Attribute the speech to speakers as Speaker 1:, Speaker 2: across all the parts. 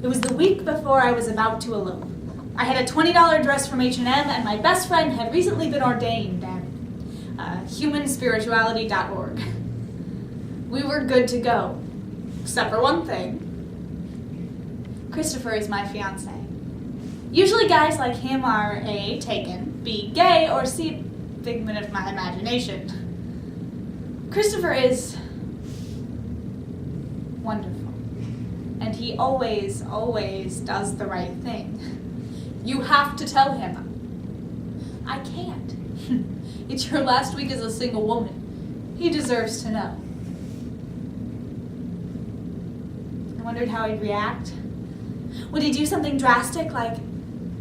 Speaker 1: It was the week before I was about to elope. I had a $20 dress from H&M, and my best friend had recently been ordained at humanspirituality.org. We were good to go, except for one thing. Christopher is my fiancé. Usually guys like him are A, taken, B, gay, or C, figment of my imagination. Christopher is wonderful. And he always, always does the right thing. You have to tell him. I can't. It's your last week as a single woman. He deserves to know. I wondered how he'd react. Would he do something drastic, like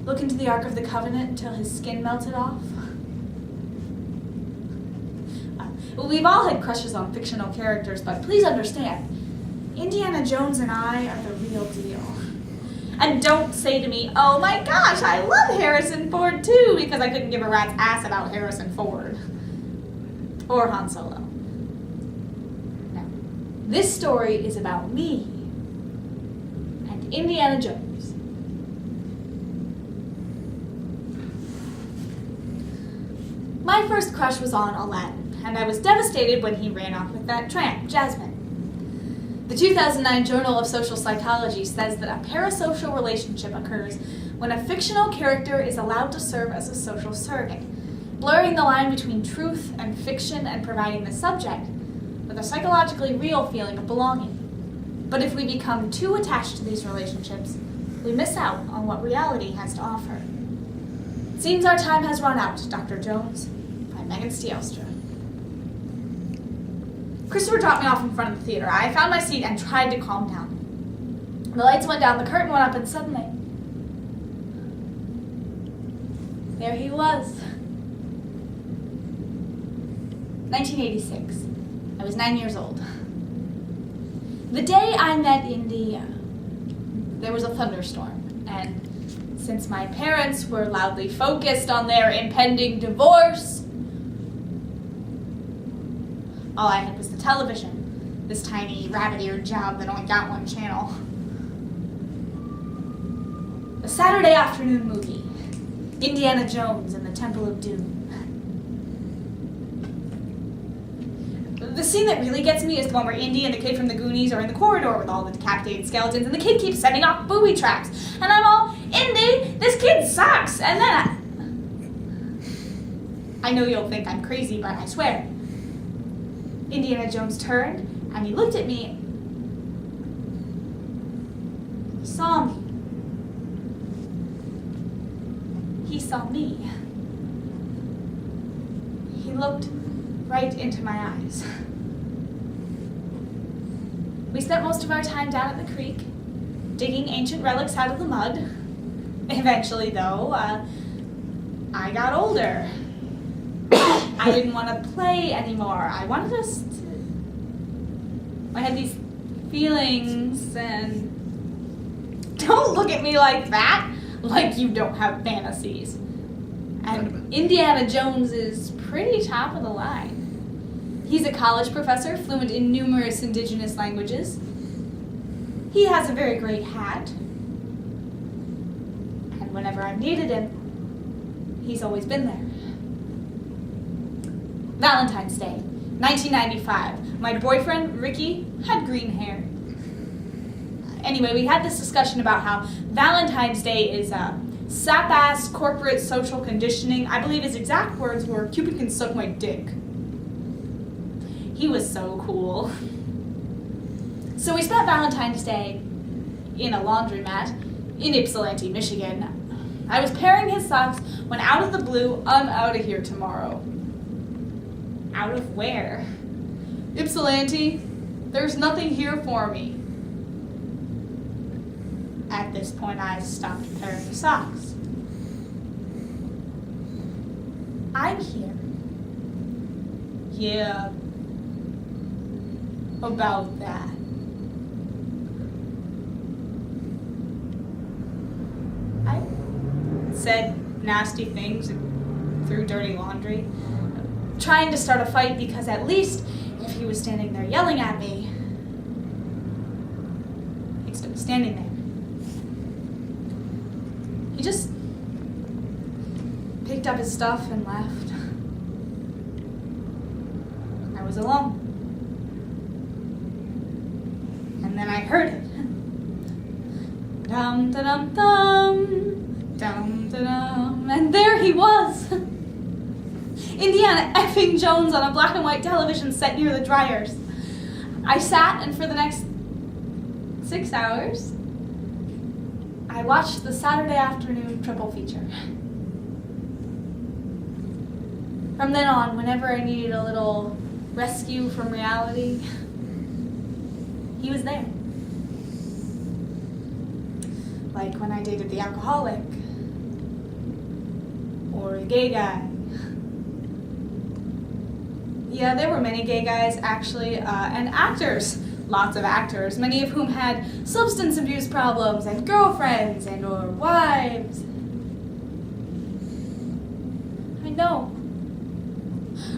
Speaker 1: look into the Ark of the Covenant until his skin melted off? We've all had crushes on fictional characters, but please understand, Indiana Jones and I are the real deal. And don't say to me, oh my gosh, I love Harrison Ford too, because I couldn't give a rat's ass about Harrison Ford. Or Han Solo. No. This story is about me and Indiana Jones. My first crush was on Aladdin, and I was devastated when he ran off with that tramp, Jasmine. The 2009 Journal of Social Psychology says that a parasocial relationship occurs when a fictional character is allowed to serve as a social surrogate, blurring the line between truth and fiction and providing the subject with a psychologically real feeling of belonging. But if we become too attached to these relationships, we miss out on what reality has to offer. It seems our time has run out, Dr. Jones, by Megan Stielstra. Christopher dropped me off in front of the theater. I found my seat and tried to calm down. The lights went down, the curtain went up, and suddenly, there he was. 1986. I was 9 years old. The day I met Indy, there was a thunderstorm, and since my parents were loudly focused on their impending divorce, all I had was the television, this tiny rabbit-eared job that only got one channel. A Saturday afternoon movie, Indiana Jones and the Temple of Doom. The scene that really gets me is the one where Indy and the kid from the Goonies are in the corridor with all the decapitated skeletons, and the kid keeps setting off booby traps. And I'm all, Indy, this kid sucks! And then I know you'll think I'm crazy, but I swear. Indiana Jones turned, and he looked at me. He saw me. He saw me. He looked right into my eyes. We spent most of our time down at the creek, digging ancient relics out of the mud. Eventually, though, I got older. I didn't want to play anymore. I wanted us to... I had these feelings, and... Don't look at me like that, like you don't have fantasies. And Indiana Jones is pretty top of the line. He's a college professor, fluent in numerous indigenous languages. He has a very great hat. And whenever I've needed him, he's always been there. Valentine's Day, 1995. My boyfriend, Ricky, had green hair. Anyway, we had this discussion about how Valentine's Day is sap-ass corporate social conditioning. I believe his exact words were, Cupid can suck my dick. He was so cool. So we spent Valentine's Day in a laundromat in Ypsilanti, Michigan. I was pairing his socks when out of the blue, I'm out of here tomorrow. Out of where? Ypsilanti, there's nothing here for me. At this point, I stopped pairing the socks. I'm here. Yeah. About that. I said nasty things and threw dirty laundry, trying to start a fight because at least if he was standing there yelling at me, he'd still be standing there. He just picked up his stuff and left. I was alone. And then I heard it. Dum da dum dum, dum da dum, and there he was. Indiana effing Jones on a black and white television set near the dryers. I sat, and for the next 6 hours, I watched the Saturday afternoon triple feature. From then on, whenever I needed a little rescue from reality, he was there. Like when I dated the alcoholic, or a gay guy. Yeah, there were many gay guys actually, and actors. Lots of actors, many of whom had substance abuse problems, and girlfriends, and or wives. I know.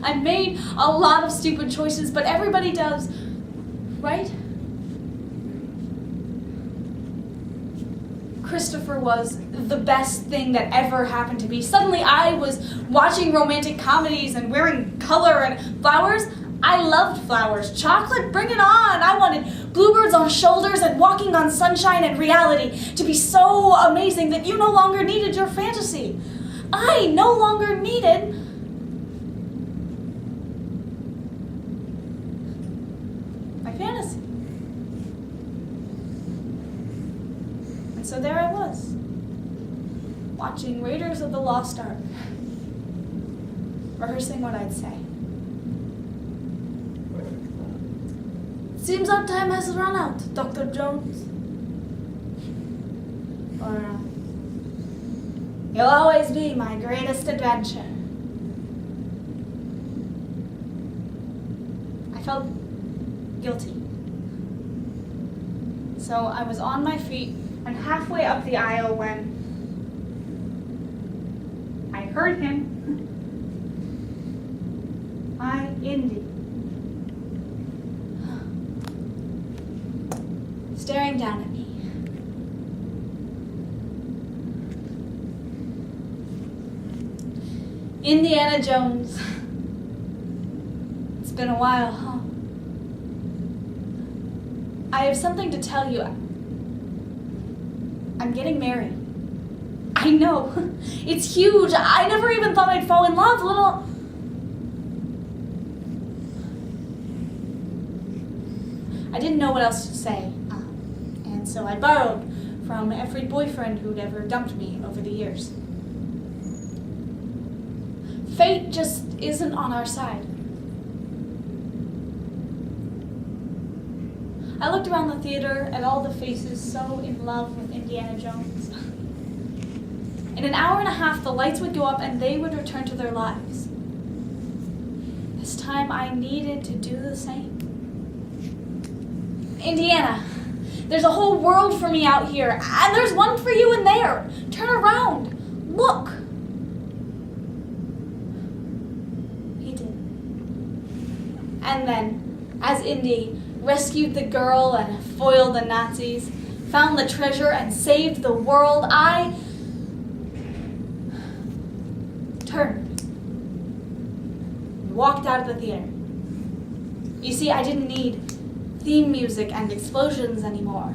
Speaker 1: I've made a lot of stupid choices, but everybody does, right? Christopher was the best thing that ever happened to me. Suddenly I was watching romantic comedies and wearing color and flowers. I loved flowers. Chocolate, bring it on. I wanted bluebirds on shoulders and walking on sunshine and reality to be so amazing that you no longer needed your fantasy. I no longer needed my fantasy. And so there I was, watching Raiders of the Lost Ark, rehearsing what I'd say. Seems our time has run out, Dr. Jones. Or, you'll always be my greatest adventure. I felt guilty. So I was on my feet and halfway up the aisle when I heard him. My Indy. Staring down at me. Indiana Jones. It's been a while, huh? I have something to tell you. I'm getting married. I know. It's huge. I never even thought I'd fall in love. I didn't know what else to say. And so I borrowed from every boyfriend who'd ever dumped me over the years. Fate just isn't on our side. I looked around the theater at all the faces so in love with Indiana Jones. In an hour and a half, the lights would go up and they would return to their lives. This time, I needed to do the same. Indiana, there's a whole world for me out here, and there's one for you in there. Turn around. Look. He did. And then, as Indy rescued the girl and foiled the Nazis, found the treasure and saved the world, I turned and walked out of the theater. You see, I didn't need theme music and explosions anymore.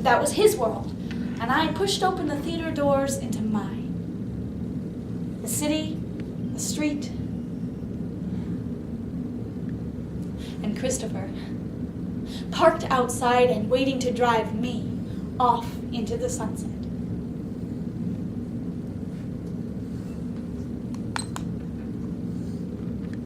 Speaker 1: That was his world, and I pushed open the theater doors into mine. The city, the street, and Christopher, parked outside and waiting to drive me off into the sunset.